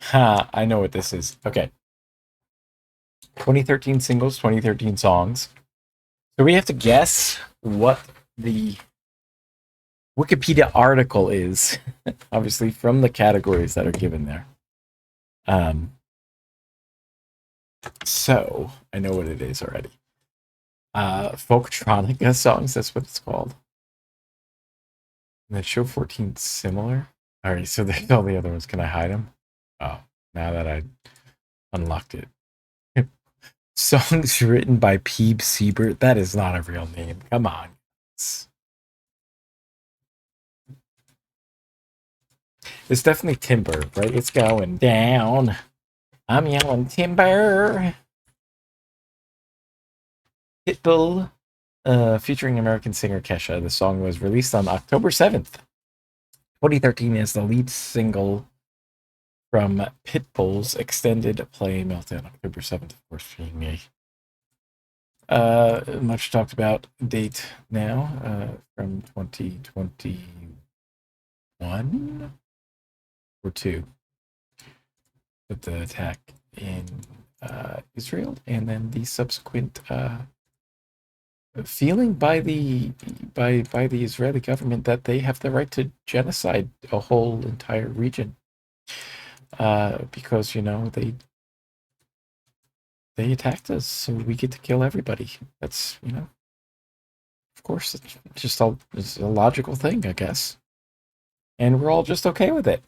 Ha, I know what this is. Okay. 2013 singles, 2013 songs. So we have to guess what the Wikipedia article is, obviously from the categories that are given there. Um, so I know what it is already. Folktronica songs, that's what it's called. And then show 14 similar. All right, so there's all the other ones. Can I hide them? Oh, now that I unlocked it. Songs written by Peeb Siebert. That is not a real name. Come on. It's definitely timber, right? It's going down. I'm yelling timber. Pitbull, featuring American singer Kesha. The song was released on October 7th, 2013, as the lead single from Pitbull's extended play Meltdown. October 7th, of course, being a much talked about date now, from 2021 or two, with the attack in Israel, and then the subsequent feeling by the Israeli government that they have the right to genocide a whole entire region, because they attacked us, so we get to kill everybody. That's of course, it's a logical thing, I guess, and we're all just okay with it.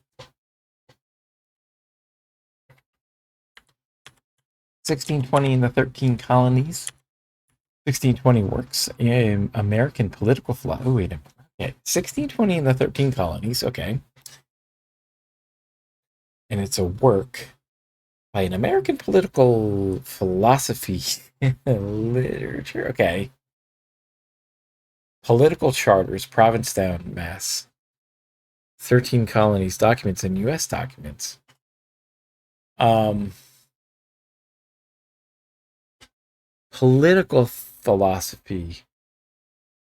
1620 in the 13 colonies. 1620 works in American political philosophy. Oh, wait a minute. Okay. 1620 in the 13 colonies. Okay. And it's a work by an American political philosophy literature. Okay. Political charters, Provincetown, Mass. 13 colonies, documents, and U.S. documents. Political philosophy.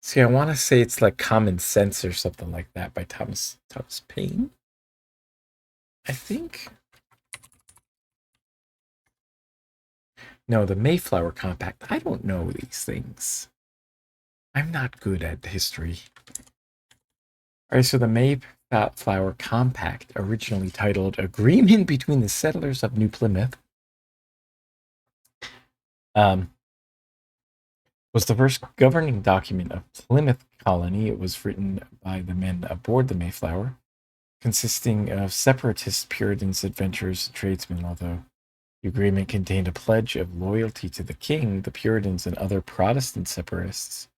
See, I want to say it's like Common Sense or something like that by Thomas Paine. I think. No, the Mayflower Compact. I don't know these things. I'm not good at history. All right, so the Mayflower Compact, originally titled Agreement Between the Settlers of New Plymouth, was the first governing document of Plymouth colony. It was written by the men aboard the Mayflower, consisting of separatist Puritans, adventurers, and tradesmen. Although the agreement contained a pledge of loyalty to the king, the Puritans and other Protestant separatists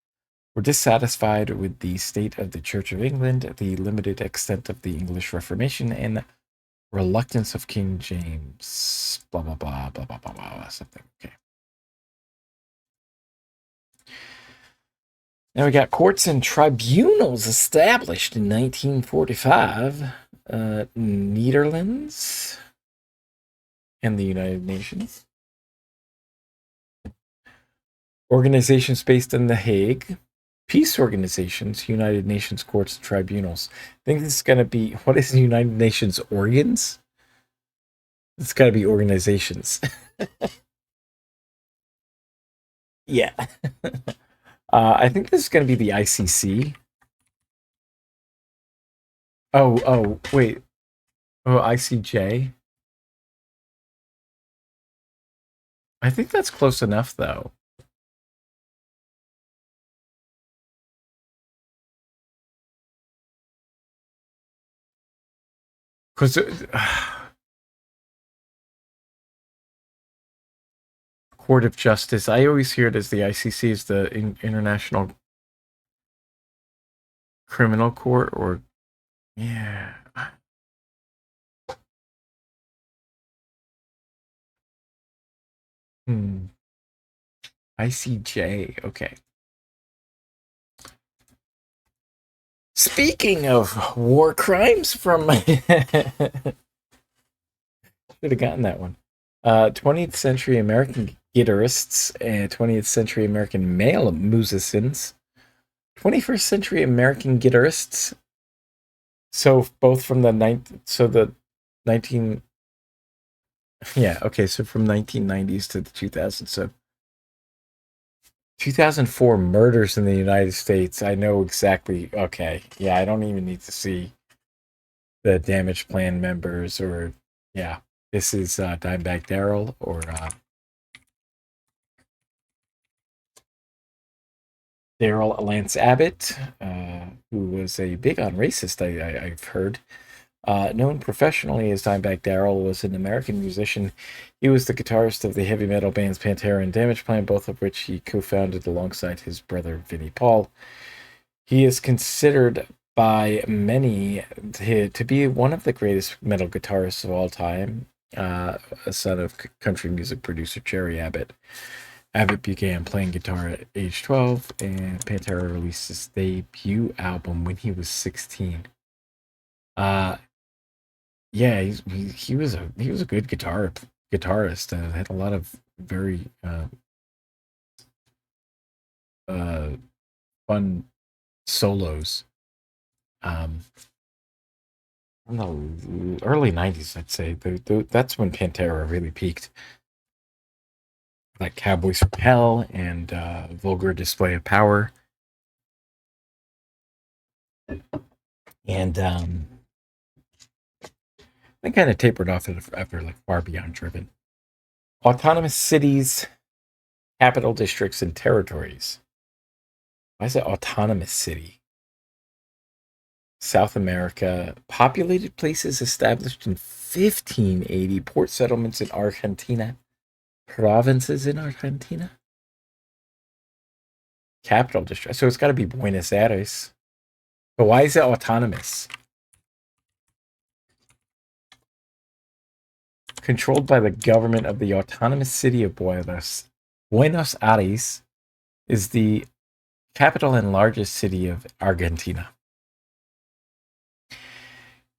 were dissatisfied with the state of the Church of England, the limited extent of the English Reformation, and reluctance of King James. Blah, blah, blah, blah, blah, blah, blah, something. Okay. Now we got courts and tribunals established in 1945. Netherlands and the United Nations. Organizations based in The Hague. Peace organizations, United Nations courts and tribunals. I think this is going to be, what is the United Nations organs? It's got to be organizations. Yeah. I think this is going to be the ICC. Oh, wait. Oh, ICJ. I think that's close enough, though. Because Court of Justice, I always hear it as the ICC, is the International Criminal Court, or yeah. ICJ. Okay. Speaking of war crimes from should have gotten that one. 20th century American guitarists and 20th century American male musicians. 21st century American guitarists. So both from the 19 Yeah, okay, so from 1990s to the 2000s. So 2004 murders in the United States. I know exactly. Okay, yeah, I don't even need to see the damage plan members or yeah. This is Dimebag Daryl or Daryl Lance Abbott, who was a big on racist. I've heard. Known professionally as Dimebag Darrell, was an American musician. He was the guitarist of the heavy metal bands Pantera and Damage Plan, both of which he co-founded alongside his brother Vinnie Paul. He is considered by many to be one of the greatest metal guitarists of all time, a son of country music producer Jerry Abbott. Abbott began playing guitar at age 12, and Pantera released his debut album when he was 16. Uh, yeah, he was a good guitarist. Had a lot of very uh, fun solos. Um, in the early '90s, I'd say that's when Pantera really peaked. Like Cowboys from Hell and Vulgar Display of Power, and they kind of tapered off after like Far Beyond Driven. Autonomous cities, capital districts, and territories. Why is it autonomous city? South America, populated places established in 1580, port settlements in Argentina, provinces in Argentina, capital district. So it's got to be Buenos Aires. But why is it autonomous? Controlled by the government of the autonomous city of Buenos Aires is the capital and largest city of Argentina.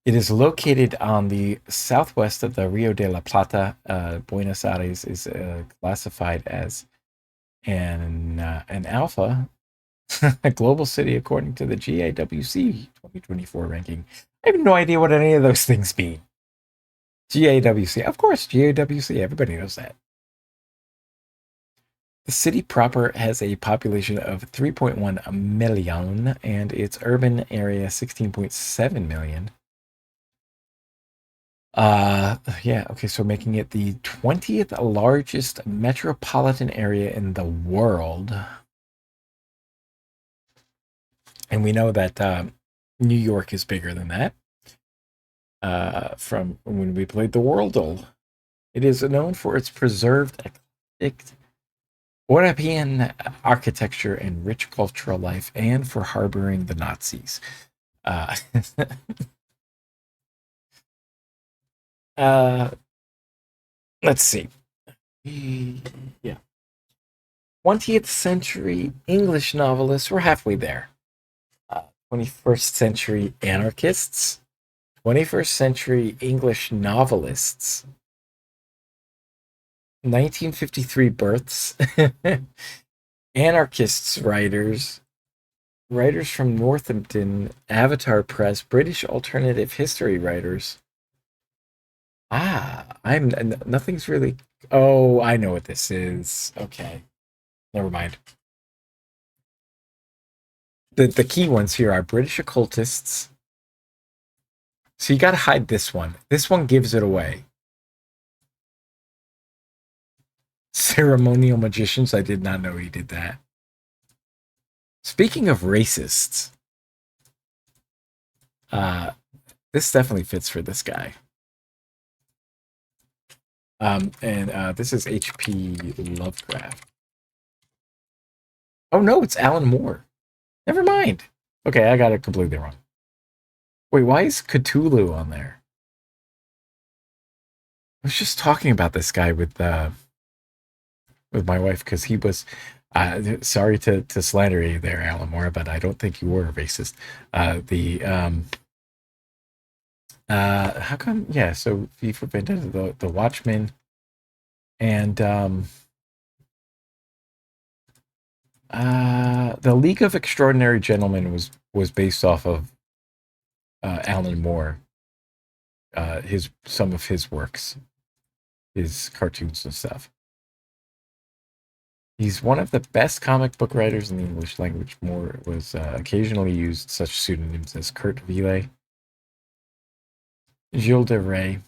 It is located on the southwest of the Rio de la Plata. Buenos Aires is classified as an alpha, a global city according to the GAWC 2024 ranking. I have no idea what any of those things mean. GAWC, of course, GAWC, everybody knows that. The city proper has a population of 3.1 million and its urban area 16.7 million. Yeah, okay, so making it the 20th largest metropolitan area in the world. And we know that New York is bigger than that. From when we played the Worldle. It is known for its preserved eclectic European architecture and rich cultural life, and for harboring the Nazis. Uh, uh, let's see. Yeah. 20th century English novelists, we're halfway there. 21st century anarchists, 21st century English novelists, 1953 births, anarchists writers, writers from Northampton, Avatar Press, British alternative history writers. I'm nothing's really. Oh, I know what this is. Okay, never mind. The key ones here are British occultists. So you got to hide this one. This one gives it away. Ceremonial magicians. I did not know he did that. Speaking of racists, uh, this definitely fits for this guy. And this is H.P. Lovecraft. Oh no, it's Alan Moore. Never mind. Okay, I got it completely wrong. Wait, why is Cthulhu on there? I was just talking about this guy with my wife because he was. Sorry to slander you there, Alan Moore, but I don't think you were a racist. How come? Yeah, so V for Vendetta, the Watchmen, and the League of Extraordinary Gentlemen was based off of Alan Moore, his some of his works. his cartoons and stuff. He's one of the best comic book writers in the English language. Moore was occasionally used such pseudonyms as Kurt Ville, Gilles de Rais.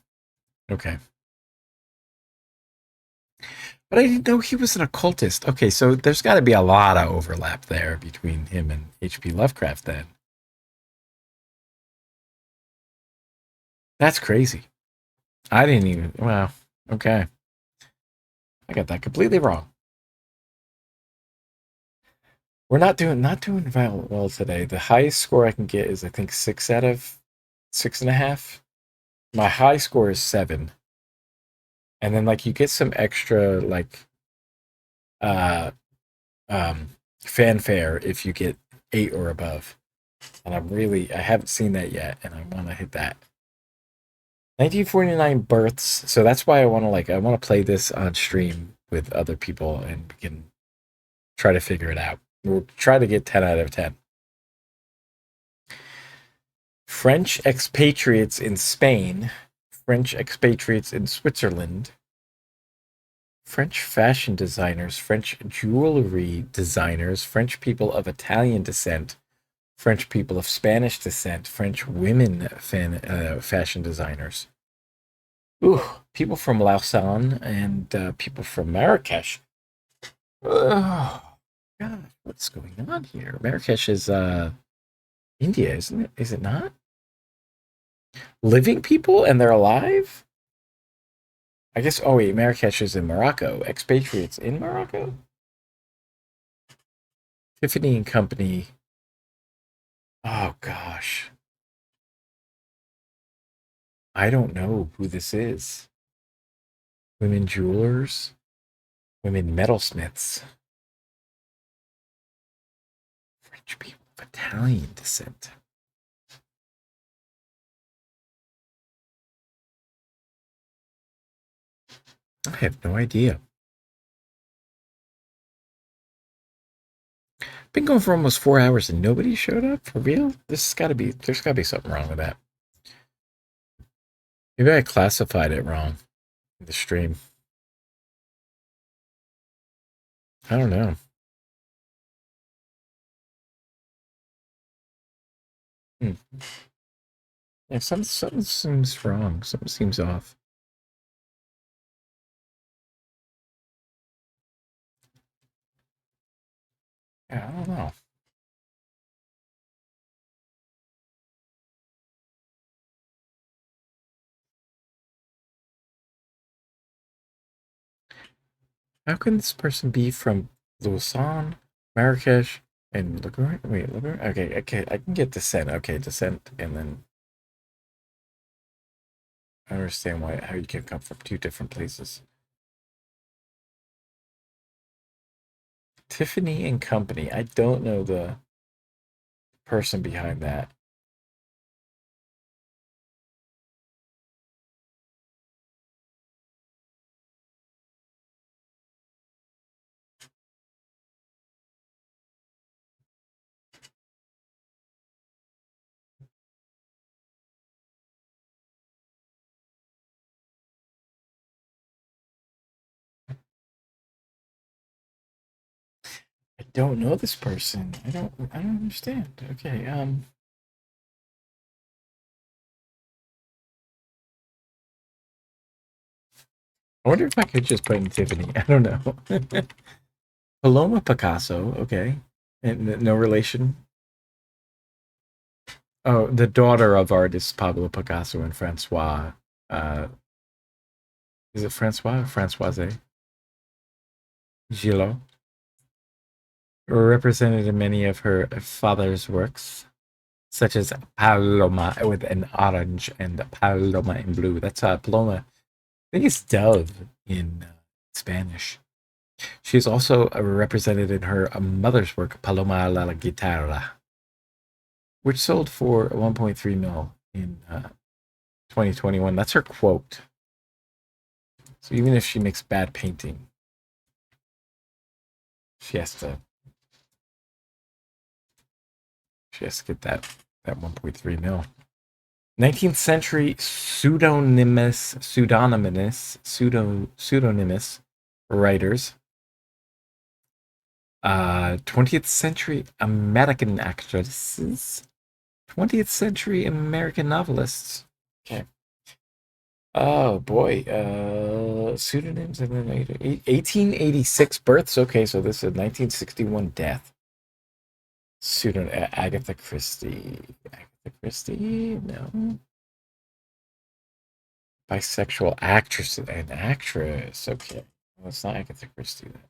Okay. But I didn't know he was an occultist. Okay, so there's got to be a lot of overlap there between him and H.P. Lovecraft then. That's crazy. I didn't even. Well, okay. I got that completely wrong. We're not doing well today. The highest score I can get is I think 6 out of 6.5. My high score is 7, and then like you get some extra like uh fanfare if you get 8 or above. And I haven't seen that yet, and I want to hit that. 1949 births. So that's why I want to play this on stream with other people, and we can try to figure it out. We'll try to get 10 out of 10. French expatriates in Spain, French expatriates in Switzerland, French fashion designers, French jewelry designers, French people of Italian descent, French people of Spanish descent, French women fashion designers. Ooh, people from Lausanne and people from Marrakesh. Oh, God, what's going on here? Marrakesh is India, isn't it? Is it not? Living people and they're alive? I guess. Oh wait, Marrakesh is in Morocco. Expatriates in Morocco. Tiffany and Company. Oh gosh, I don't know who this is. Women jewelers, women metalsmiths, French people of Italian descent. I have no idea. Been going for almost 4 hours and nobody showed up for real. There's got to be something wrong with that. Maybe I classified it wrong in the stream. I don't know. Hmm. Yeah, something seems wrong. Something seems off. Yeah, I don't know. How can this person be from Lausanne, Marrakesh, and Ligur? Wait, Ligur? Okay, I can get descent. Okay, descent, and then I understand how you can come from 2 different places. Tiffany and Company. I don't know the person behind that. I don't know this person. I don't understand. Okay, I wonder if I could just put in Tiffany. I don't know. Paloma Picasso, okay. And no relation. Oh, the daughter of artists Pablo Picasso and Francois. Uh, is it Francois or Francoise Gillot? Were represented in many of her father's works, such as Paloma with an orange and Paloma in blue. That's Paloma. I think it's dove in Spanish. She is also represented in her mother's work, Paloma la Guitarra, which sold for 1.3 mil in 2021. That's her quote. So even if she makes bad painting, she has to she has to get that 1.3 mil. 19th century pseudonymous writers. 20th century American actresses. 20th century American novelists. Okay. Oh boy. Pseudonyms and then 1886 births. Okay, so this is 1961 death. Pseudonym Agatha Christie. Agatha Christie? No. Bisexual actress and actress. Okay. Well, it's not Agatha Christie then.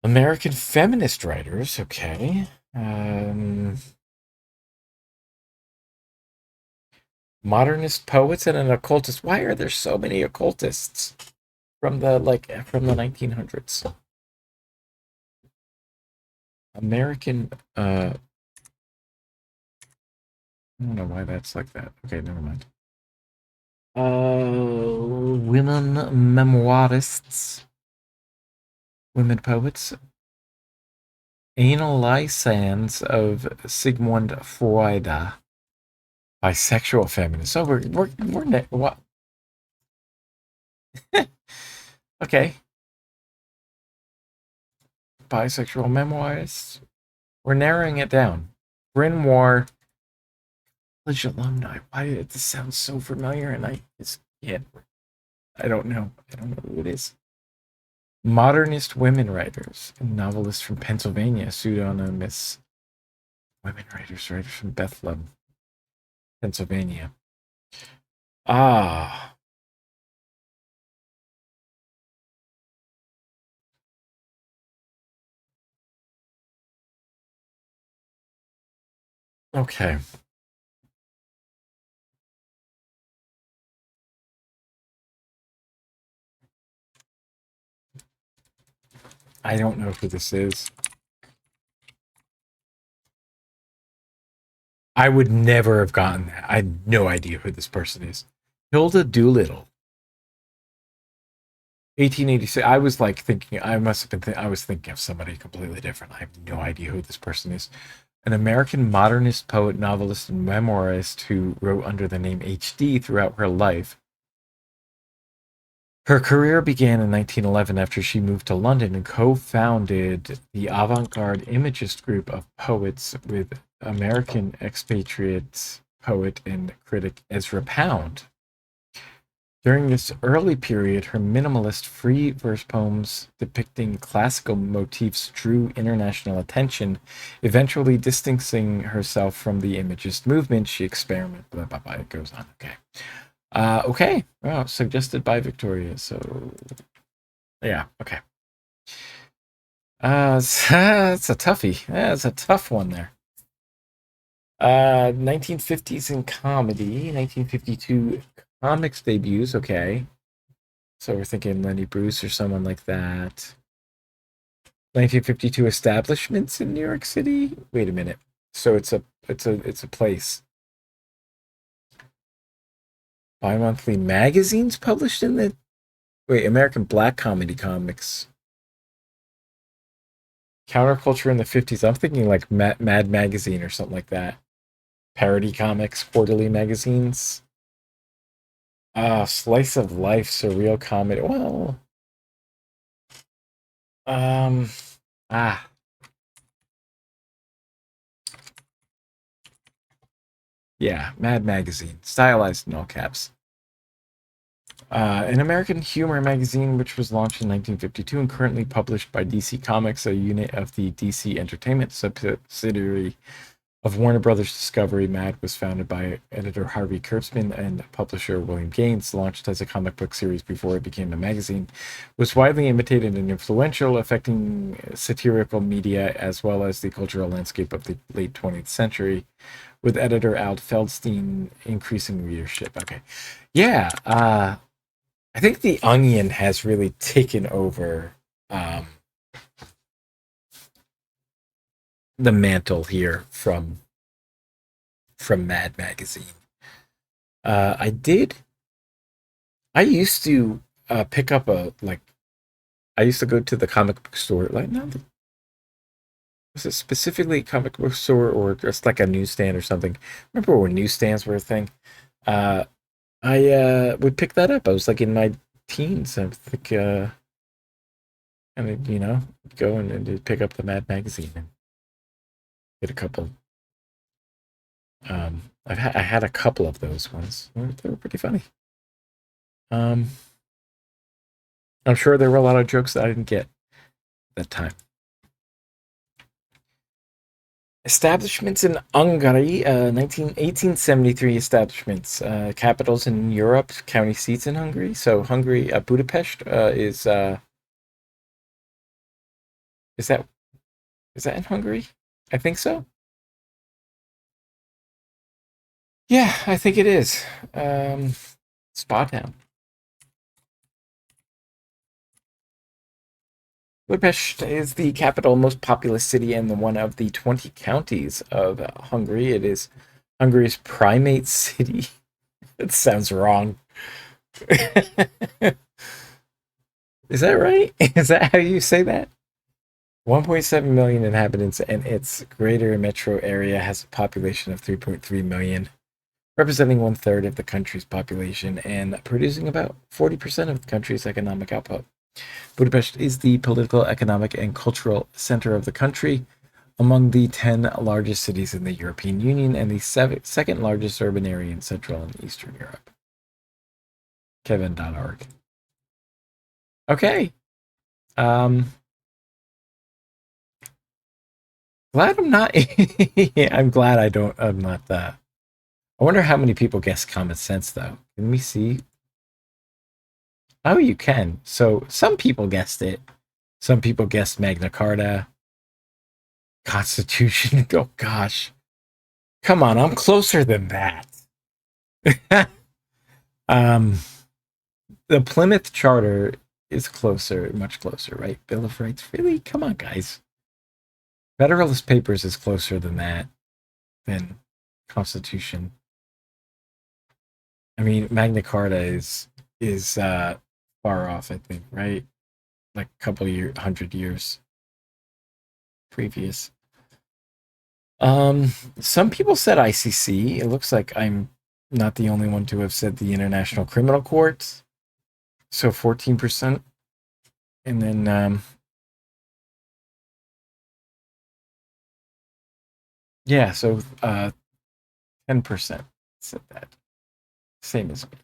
American feminist writers. Okay. Modernist poets and an occultist. Why are there so many occultists from the 1900s? American I don't know why that's like that. Okay, never mind. Women memoirists, women poets, anal sands of Sigmund Freud, bisexual feminists. So what? Okay, bisexual memoirists. We're narrowing it down. Bryn War, college alumni. Why did this sound so familiar? And I just can't. I don't know. I don't know who it is. Modernist women writers and novelists from Pennsylvania, pseudonymous women writers from Bethlehem, Pennsylvania. Ah, okay. I don't know who this is. I would never have gotten that. I had no idea who this person is. Hilda Doolittle, 1886. I was like thinking, I must have been, I was thinking of somebody completely different. I have no idea who this person is. An American modernist poet, novelist, and memoirist who wrote under the name HD throughout her life. Her career began in 1911 after she moved to London and co-founded the avant-garde Imagist group of poets with American expatriate poet and critic Ezra Pound. During this early period, her minimalist free verse poems depicting classical motifs drew international attention, eventually distancing herself from the Imagist movement. She experimented. Blah, blah, blah, it goes on. Okay. Okay. Well, suggested by Victoria. So, yeah. Okay. It's a toughie. Yeah, it's a tough one there. 1950s in comedy. 1952 comics debuts. Okay. So we're thinking Lenny Bruce or someone like that. 1952 establishments in New York City. Wait a minute. So it's a place. Bi-monthly magazines published in the American Black Comedy Comics. Counterculture in the 50s. I'm thinking like Mad Magazine or something like that. Parody comics, quarterly magazines. Slice of life, surreal comedy. Well, um, ah, yeah, Mad Magazine, stylized in all caps. An American humor magazine which was launched in 1952 and currently published by DC Comics, a unit of the DC Entertainment subsidiary of Warner Brothers Discovery. Mad was founded by editor Harvey Kurtzman and publisher William Gaines, launched as a comic book series before it became a magazine, was widely imitated and influential, affecting satirical media as well as the cultural landscape of the late 20th century, with editor Al Feldstein increasing readership. Okay. Yeah, I think The Onion has really taken over the mantle here from Mad Magazine. I did. I used to pick up a like. I used to go to the comic book store. Like, no, Was it specifically a comic book store or just like a newsstand or something? Remember when newsstands were a thing? Uh, I would pick that up. I was like in my teens. I think, and then, go and pick up the Mad magazine and get a couple. I had a couple of those ones. They were pretty funny. Um, I'm sure there were a lot of jokes that I didn't get at that time. Establishments in Hungary, 1873 establishments, capitals in Europe, county seats in Hungary. So Hungary, Budapest is that is that in Hungary? I think so. Yeah, I think it is. Spa town. Budapest is the capital, most populous city, and the one of the 20 counties of Hungary. It is Hungary's primate city. That sounds wrong. Is that right? Is that how you say that? 1.7 million inhabitants, and its greater metro area has a population of 3.3 million, representing one third of the country's population and producing about 40% of the country's economic output. Budapest is the political, economic, and cultural center of the country, among the 10 largest cities in the European Union and the second largest urban area in Central and Eastern Europe. Kevin.org. Okay. Glad I'm not. I'm glad I'm not that. I wonder how many people guess common sense, though. Can we see? Oh, you can. So some people guessed it. Some people guessed Magna Carta, Constitution. Oh, gosh. Come on, I'm closer than that. um, the Plymouth Charter is closer, much closer, right? Bill of Rights. Really? Come on, guys. Federalist Papers is closer than that, than Constitution. I mean, Magna Carta is far off, I think, right? Like a couple 100 years previous. Some people said ICC. It looks like I'm not the only one to have said the International Criminal Court. So 14%. And then yeah, so 10% said that. Same as me.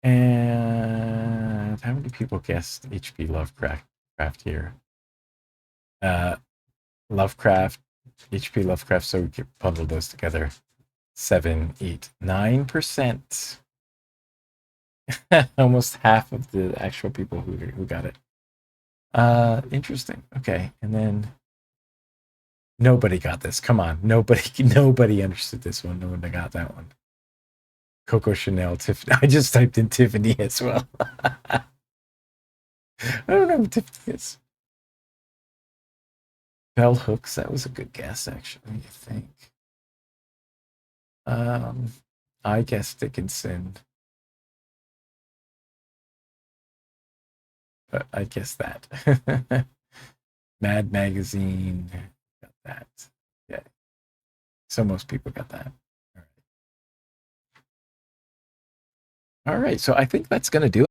And how many people guessed H.P. Lovecraft here? Lovecraft, H.P. Lovecraft, so we could bundle those together. 7, 8, 9%. Almost half of the actual people who got it. Interesting. Okay, and then nobody got this. Come on, nobody understood this one. No one got that one. Coco Chanel, Tiffany. I just typed in Tiffany as well. I don't know who Tiffany is. Bell hooks. That was a good guess, actually. I think. I guess Dickinson. But I guess that. Mad Magazine. Got that. Yeah. So most people got that. All right. So I think that's going to do